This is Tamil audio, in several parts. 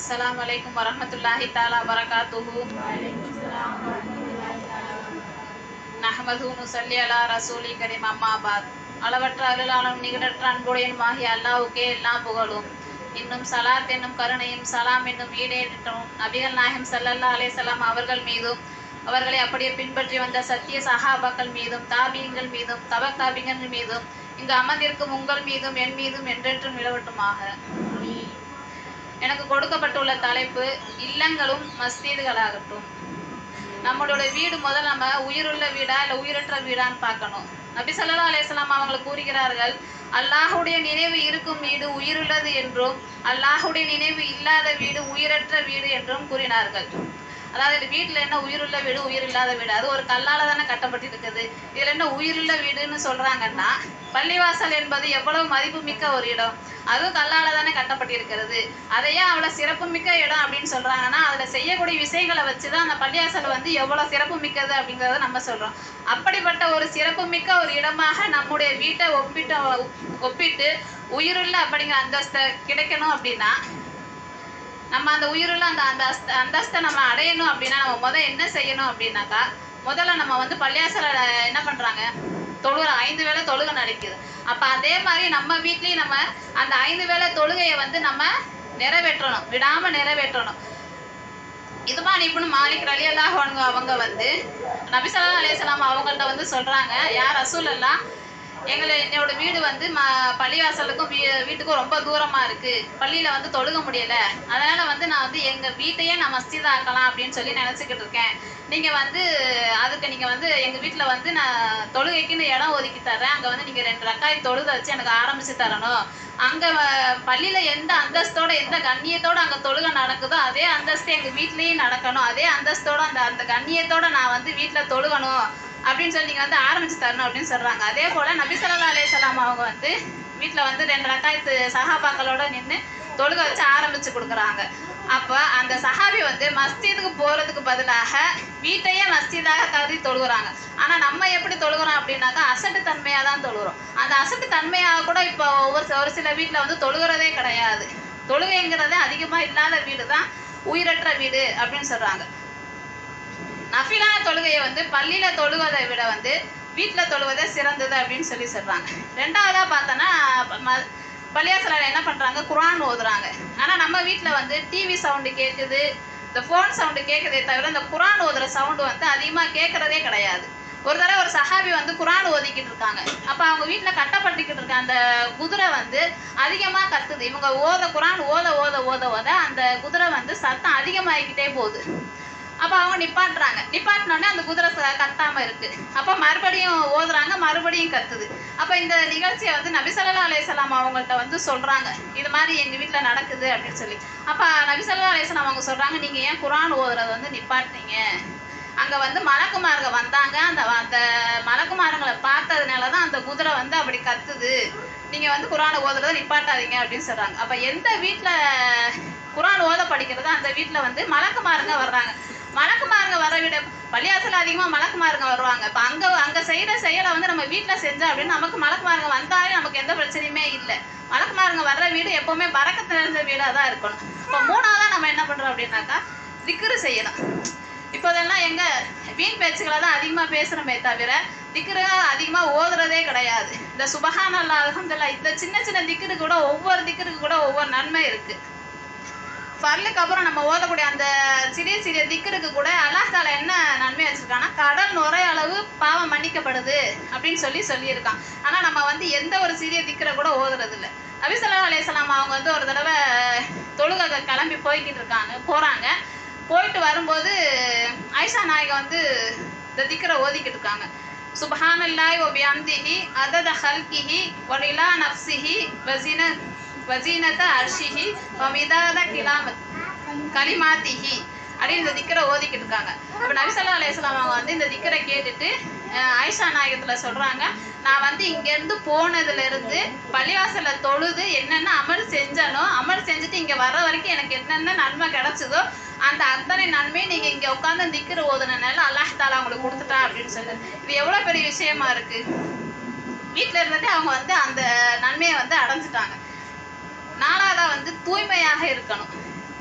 அஸ்ஸலாமு அலைக்கும் வரஹ்மத்துல்லாஹி தஆலா வரகாத்துஹு. நஹ்மது நுஸல்லி அலா ரசூலி கரீம் அம்மா பாத். அளவற்ற அருளாளனும் நிகரற்ற அன்புடையனுமாகிய அல்லாஹ்வுக்கே எல்லா புகழும். இன்னும் சலாத் என்னும் கருணையும் சலாம் என்னும் ஈடேற்றமும் நபிகள் நாயகம் ஸல்லல்லாஹு அலைஹி வஸல்லம் அவர்கள் மீதும் அவர்களை அப்படியே பின்பற்றி வந்த சத்திய சஹாபாக்கள் மீதும் தாபீன்கள் மீதும் தபத்தாபீன்கள் மீதும் இங்கு அமர்ந்திருக்கும் உங்கள் மீதும் என் மீதும் என்றென்றும் நிலவட்டுமாக. எனக்கு கொடுக்கப்பட்டுள்ள தலைப்பு இல்லங்களும் மஸ்ஜிதுகளாகட்டும். நம்மளோட வீடு முதல்ல நம்ம உயிருள்ள வீடா இல்லை உயிரற்ற வீடான்னு பார்க்கணும். நபி ஸல்லல்லாஹு அலைஹி வஸல்லம் அவர்கள் கூறுகிறார்கள், அல்லாஹுடைய நினைவு இருக்கும் வீடு உயிருள்ளது என்றும் அல்லாஹுடைய நினைவு இல்லாத வீடு உயிரற்ற வீடு என்றும் கூறினார்கள். அதாவது வீட்டில் என்ன உயிருள்ள வீடு உயிரில்லாத வீடு, அது ஒரு கல்லால் தானே கட்டப்பட்டு இருக்குது. இதில் என்ன உயிருள்ள வீடுன்னு சொல்கிறாங்கன்னா, பள்ளிவாசல் என்பது எவ்வளவு மதிப்புமிக்க ஒரு இடம், அதுவும் கல்லால் தானே கட்டப்பட்டிருக்கிறது. அதையே அவ்வளோ சிறப்புமிக்க இடம் அப்படின்னு சொல்கிறாங்கன்னா, அதில் செய்யக்கூடிய விஷயங்களை வச்சு தான் அந்த பள்ளிவாசல் வந்து எவ்வளோ சிறப்பு மிக்கது அப்படிங்கிறத நம்ம சொல்கிறோம். அப்படிப்பட்ட ஒரு சிறப்புமிக்க ஒரு இடமாக நம்முடைய வீட்டை ஒப்பிட்டு உயிருள்ள அப்படிங்கிற அந்தஸ்தை கிடைக்கணும் அப்படின்னா, நம்ம அந்த உயிருள்ள அந்த அந்தஸ்தை நம்ம அடையணும் அப்படின்னா நம்ம என்ன செய்யணும் அப்படின்னாக்கா, முதல்ல நம்ம வந்து பள்ளியாசல என்ன பண்ணுறாங்க, தொழுகிற 5 வேளை தொழுகை நடக்குது. அப்போ அதே மாதிரி நம்ம வீட்லேயும் நம்ம அந்த 5 வேளை தொழுகையை வந்து நம்ம நிறைவேற்றணும், விடாமல் நிறைவேற்றணும். இதுமான் இப்னு மாலிக் ரலியல்லாஹு அன்ஹு அவங்க வந்து நபி ஸல்லல்லாஹு அலைஹி வஸல்லம் அவங்கள்ட்ட வந்து சொல்கிறாங்க, யார் ரசூலல்லாஹ், என்னோட வீடு வந்து பள்ளிவாசலுக்கும் வீட்டுக்கும் ரொம்ப தூரமாக இருக்குது, பள்ளியில் வந்து தொழுக முடியலை, அதனால் வந்து நான் வந்து எங்கள் வீட்டையே நான் மஸ்ஜித் ஆக்கலாம் அப்படின்னு சொல்லி நினச்சிக்கிட்டு இருக்கேன். நீங்கள் வந்து அதுக்கு நீங்கள் வந்து எங்கள் வீட்டில் வந்து நான் தொழுகைக்குன்னு இடம் ஒதுக்கி தர்றேன், அங்கே வந்து நீங்கள் 2 ரக்காய் தொழுகை வச்சு எனக்கு ஆரம்பித்து தரணும். அங்கே பள்ளியில் எந்த அந்தஸ்தோட எந்த கண்ணியத்தோடு அங்கே தொழுகை நடக்குதோ அதே அந்தஸ்து எங்கள் வீட்லேயும் நடக்கணும், அதே அந்தஸ்தோடு அந்த கண்ணியத்தோடு நான் வந்து வீட்டில் தொழுகணும் அப்படின்னு சொல்லி நீங்கள் வந்து ஆரம்பித்து தரணும் அப்படின்னு சொல்கிறாங்க. அதே போல் நபி ஸல்லல்லாஹு அலைஹி வஸல்லம் அவங்க வந்து வீட்டில் வந்து 2 ரக்காயத்து சஹாபாக்களோட நின்று தொழுகை வச்சு ஆரம்பித்து கொடுக்குறாங்க. அப்போ அந்த சஹாபி வந்து மஸ்ஜிதுக்கு போகிறதுக்கு பதிலாக வீட்டையே மஸ்ஜிதாக கருதி தொழுகிறாங்க. ஆனால் நம்ம எப்படி தொழுகிறோம் அப்படின்னாக்கா, அசட்டு தன்மையாக தான் தொழுகிறோம். அந்த அசட்டு தன்மையாக கூட இப்போ ஒரு சில வீட்டில் வந்து தொழுகிறதே கிடையாது. தொழுகைங்கிறதே அதிகமாக இல்லாத வீடு தான் உயிரற்ற வீடு அப்படின்னு சொல்கிறாங்க. நஃபிலான தொழுகையை வந்து பள்ளியில் தொழுவதை விட வந்து வீட்டில் தொழுவதே சிறந்தது அப்படின்னு சொல்லி சொல்கிறாங்க. ரெண்டாவதாக பார்த்தோன்னா, பள்ளியாசலில் என்ன பண்ணுறாங்க, குர்ஆன் ஓதுறாங்க. ஆனால் நம்ம வீட்டில் வந்து டிவி சவுண்டு கேட்குது, இந்த ஃபோன் சவுண்டு கேட்குதே தவிர இந்த குர்ஆன் ஓதுற சவுண்டு வந்து அதிகமாக கேட்குறதே கிடையாது. ஒரு தடவை ஒரு சஹாபி வந்து குர்ஆன் ஓதிக்கிட்டு இருக்காங்க. அப்போ அவங்க வீட்டில் கட்டப்பட்டுக்கிட்டு இருக்க அந்த குதிரை வந்து அதிகமாக கத்துது. இவங்க குர்ஆன் ஓத அந்த குதிரை வந்து சத்தம் அதிகமாகிக்கிட்டே போகுது. அப்போ அவங்க நிப்பாட்டினோடனே அந்த குதிரை கத்தாமல் இருக்குது. அப்போ மறுபடியும் ஓதுறாங்க, மறுபடியும் கத்துது. அப்போ இந்த நிகழ்ச்சியை வந்து நபி ஸல்லல்லாஹு அலைஹி வஸல்லம் அவங்கள்ட்ட வந்து சொல்கிறாங்க, இது மாதிரி எங்கள் வீட்டில் நடக்குது அப்படின்னு சொல்லி. அப்போ நபி ஸல்லல்லாஹு அலைஹி வஸல்லம் அவங்க சொல்கிறாங்க, நீங்கள் ஏன் குர்ஆன் ஓதுறதை வந்து நிப்பாட்டினீங்க? அங்கே வந்து மலக்குமார்க வந்தாங்க, அந்த மலக்குமாரங்களை பார்த்ததுனால தான் அந்த குதிரை வந்து அப்படி கத்துது, நீங்கள் வந்து குர்ஆனை ஓதுறதை நிப்பாட்டாதீங்க அப்படின்னு சொல்கிறாங்க. அப்போ எந்த வீட்டில் குர்ஆன் ஓத படிக்கிறதோ அந்த வீட்டில் வந்து மலக்குமாருங்க வர்றாங்க. மலக்குமாருங்க வர விட பள்ளியாசல் அதிகமாக மலக்குமாருங்க வருவாங்க. இப்போ அங்கே செய்கிற செயலை வந்து நம்ம வீட்டில் செஞ்சோம் அப்படின்னு நமக்கு மலக்குமாருங்க வந்தாலே நமக்கு எந்த பிரச்சனையுமே இல்லை. மலக்குமாருங்க வர்ற வீடு எப்போவுமே பரக்கத்து நிறைஞ்ச வீடாக தான் இருக்கணும். இப்போ மூணாவதாக நம்ம என்ன பண்ணுறோம் அப்படின்னாக்கா, திக்ரு செய்யணும். இப்போதெல்லாம் வீண் பேச்சுக்களை தான் அதிகமாக பேசுகிறோமே தவிர திக்ரு அதிகமாக ஓதுறதே கிடையாது. இந்த சுபஹானல்லாஹ் அல்ஹம்துலில்லாஹ் இந்த சின்ன சின்ன திக்ரு கூட ஒவ்வொரு திக்ருக்கு கூட ஒவ்வொரு நன்மை இருக்குது. ஃபர்லுக்கு அப்புறம் நம்ம ஓதக்கூடிய அந்த சிறிய சிறிய திக்ருக்கு கூட அல்லாஹ் தஆலா என்ன நன்மை வச்சுருக்கான்னா, கடல் நுரை அளவு பாவம் மன்னிக்கப்படுது அப்படின்னு சொல்லியிருக்கான். ஆனால் நம்ம வந்து எந்த ஒரு சிறிய திக்ரை கூட ஓதுறது இல்லை. நபி ஸல்லல்லாஹு அலைஹி வஸல்லம் அவங்க வந்து ஒரு தடவை தொழுகை கிளம்பி போகிறாங்க. போயிட்டு வரும்போது ஆயிஷா நாயகி வந்து இந்த திக்ரை ஓதிக்கிட்டு இருக்காங்க. சுப்ஹானல்லாஹி வ பிஹம்திஹி அதத ஹல்கிஹி வ ரிலா நஃப்ஸிஹி வஸீனத அர்ஷிஹி வ மிதாத கலிமாத்திஹி அப்படின்னு இந்த திக்கரை ஓதிக்கிட்டு இருக்காங்க. அப்போ நபி ஸல்லல்லாஹு அலைஹி வஸல்லம் அவங்க வந்து இந்த திக்கரை கேட்டுட்டு ஆயிஷா நாயகத்தில் சொல்கிறாங்க, நான் வந்து இங்கேருந்து போனதுலேருந்து பள்ளிவாசலில் தொழுது என்னென்ன அமல் செஞ்சனோ, அமல் செஞ்சுட்டு இங்கே வர வரைக்கும் எனக்கு என்னென்ன நன்மை கிடச்சிதோ அந்த அத்தனை நன்மையை நீங்கள் இங்கே உட்காந்து திக்ரு ஓதுனனால அல்லாஹ் தஆலா அவங்களுக்கு கொடுத்துட்டா அப்படின்னு சொல்லி. இது எவ்வளோ பெரிய விஷயமா இருக்குது. வீட்டில் இருந்துட்டு அவங்க வந்து அந்த நன்மையை வந்து அடைஞ்சிட்டாங்க. நாலாவதாக வந்து தூய்மையாக இருக்கணும்.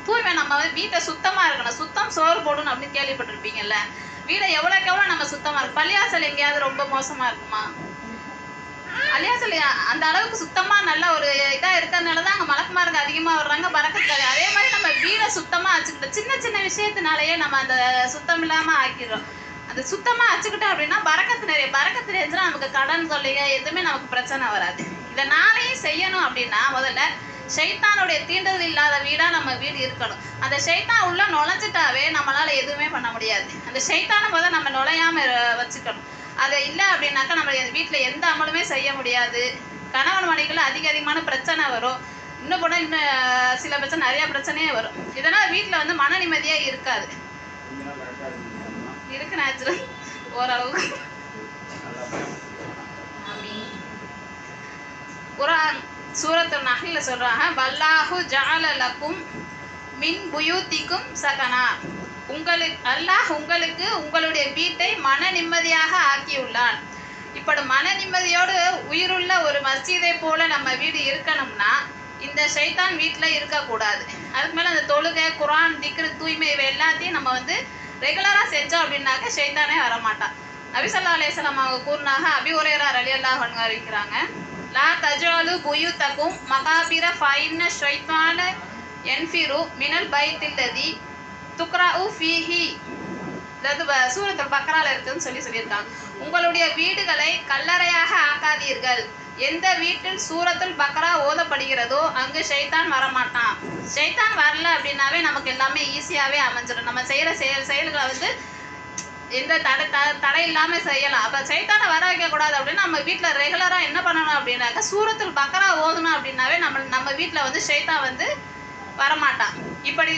தூய்மை நம்ம வந்து வீட்டை சுத்தமாக இருக்கணும். சுத்தம் சோறு போடணும் அப்படின்னு கேள்விப்பட்டிருப்பீங்கல்ல. வீடை எவ்வளோக்கு எவ்வளோ நம்ம சுத்தமாக இருக்கும். பள்ளியாசல் எங்கேயாவது ரொம்ப மோசமாக இருக்குமா? பள்ளியாசல் அந்த அளவுக்கு சுத்தமாக நல்ல ஒரு இதாக இருக்கிறதுனால தான் அங்கே மலக்குமாருக்கு அதிகமாக வர்றாங்க, பறக்கத்து. அதே மாதிரி நம்ம வீடை சுத்தமாக வச்சுக்கிட்டோம். சின்ன சின்ன விஷயத்தினாலேயே நம்ம அந்த சுத்தம் இல்லாமல் ஆக்கிடுறோம். அந்த சுத்தமாக வச்சுக்கிட்டோம் அப்படின்னா பறக்கத்து இருந்துச்சுன்னா நமக்கு கடன் தொல்லைங்க எதுவுமே நமக்கு பிரச்சனை வராது. இதை நாளையும் செய்யணும் அப்படின்னா முதல்ல ஷைத்தானுடைய தீண்டுதல் இல்லாத வீடாக நம்ம வீடு இருக்கணும். அந்த ஷைத்தான் உள்ள நுழைஞ்சிட்டாவே நம்மளால் எதுவுமே பண்ண முடியாது. அந்த ஷைத்தானை முதல்ல நம்ம நுழையாமல் வச்சுக்கணும். அது இல்லை அப்படின்னாக்கா நம்ம வீட்டில் எந்த அமலுமே செய்ய முடியாது. கணவன் மனைவிக்குள்ள அதிகமான பிரச்சனை வரும். இன்னும் கூட சில பிரச்சனை, நிறைய பிரச்சனையே வரும். இதனால் வீட்டில் வந்து மன நிம்மதியாக இருக்காது. இருக்கு நேச்சுரல் ஓரளவுக்கு. குர்ஆன் சூரத்துல் நஹ்ல்ல சொல்றாங்க, வல்லாஹு ஜஅல லக்கும் மின் புயூத்திக்கும் சகனா. அல்லாஹ் உங்களுக்கு உங்களுடைய வீட்டை மன நிம்மதியாக ஆக்கியுள்ளான். இப்படி மன நிம்மதியோடு உயிருள்ள ஒரு மஸ்ஜிதை போல நம்ம வீடு இருக்கணும்னா இந்த ஷைத்தான் வீட்டில் இருக்கக்கூடாது. அதுக்கு மேலே அந்த தொழுகை, குர்ஆன், திக்ரு, தூய்மை இவை எல்லாத்தையும் நம்ம வந்து ரெகுலராக செஞ்சோம் அப்படின்னாக்க ஷைத்தானே வரமாட்டான். நபி ஸல்லல்லாஹு அலைஹி வஸல்லம் அவங்க கூறினாங்க, அபீ ஹுரைரா ரலியல்லாஹு அன்ஹு அறிவிக்கிறாங்க, லா தஜஅலு புயூத்தகும் மகாபிர ஃபைன்ன ஷைத்தான யன்ஃபிரு மினல் பைத்தில்லதி துக்ரஉ ஃபீஹி. அதாவது சூரத்துல் பக்ரால இருக்குன்னு சொல்லியிருக்காங்க. உங்களுடைய வீடுகளை கல்லறையாக ஆக்காதீர்கள். எந்த வீட்டில் சூரத்துல் பக்ரா ஓதப்படுகிறதோ அங்கு ஷைத்தான் வரமாட்டான். ஷைத்தான் வரல அப்படின்னாவே நமக்கு எல்லாமே ஈஸியாகவே அமைஞ்சிடும். நம்ம செய்கிற செயல்களை வந்து எந்த தடை இல்லாமல் செய்யலாம். அப்போ ஷைத்தானை வர வைக்கக்கூடாது அப்படின்னா நம்ம வீட்டில் ரெகுலராக என்ன பண்ணணும் அப்படின்னாக்கா சூரத்துல் பக்ரா ஓதணும் அப்படின்னாவே நம்ம வீட்டில் வந்து ஷைத்தான் வந்து வரமாட்டான். இப்படி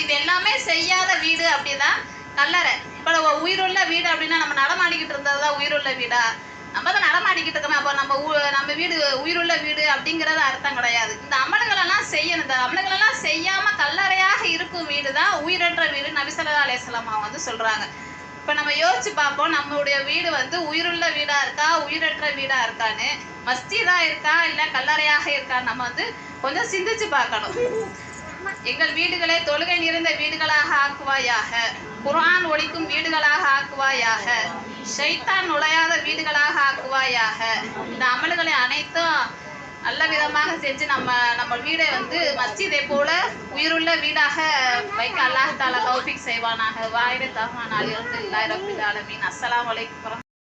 இது எல்லாமே செய்யாத வீடு அப்படிதான் கல்லறை. இப்போ உயிருள்ள வீடு அப்படின்னா நம்ம நடமாடிக்கிட்டு இருந்தது தான் உயிருள்ள வீடா? நம்ம தான் நடமாடிக்கிட்டு இருக்கோமே. அப்போ நம்ம வீடு உயிருள்ள வீடு அப்படிங்கிறது அர்த்தம் கிடையாது. இந்த அமல்களெல்லாம் செய்யணும். இந்த அமல்களெல்லாம் செய்யாமல் கல்லறையாக இருக்கும் வீடு தான் உயிரற்ற வீடு. நபி ஸல்லல்லாஹு அலைஹி வஸல்லம் அவங்க வந்து சொல்கிறாங்க. இப்போ நம்ம யோசிச்சு பார்ப்போம், நம்மளுடைய வீடு வந்து உயிருள்ள வீடாக இருக்கா, உயிரற்ற வீடாக இருக்கான்னு, மஸ்ஜிதாக இருக்கா இல்லை கல்லறையாக இருக்கான்னு நம்ம வந்து கொஞ்சம் சிந்திச்சு பார்க்கணும். எங்கள் வீடுகளை தொழுகை நிறைந்த வீடுகளாக ஆக்குவாயாக, குர்ஆன் ஒலிக்கும் வீடுகளாக ஆக்குவாயாக, ஷைத்தான் நுழையாத வீடுகளாக ஆக்குவாயாக. இந்த அமல்களை அனைத்தும் நல்ல விதமாக செஞ்சு நம்ம வீடை வந்து மஸ்ஜிதை போல உயிருள்ள வீடாக வைக்க அல்லாஹ் தஆலா தௌஃபீக் செய்வானாக. வாயிர தஹ்வான் அல்ஹம்துலில்லாஹி ரப்பில் ஆலமீன். அஸ்ஸலாமு அலைக்கும்.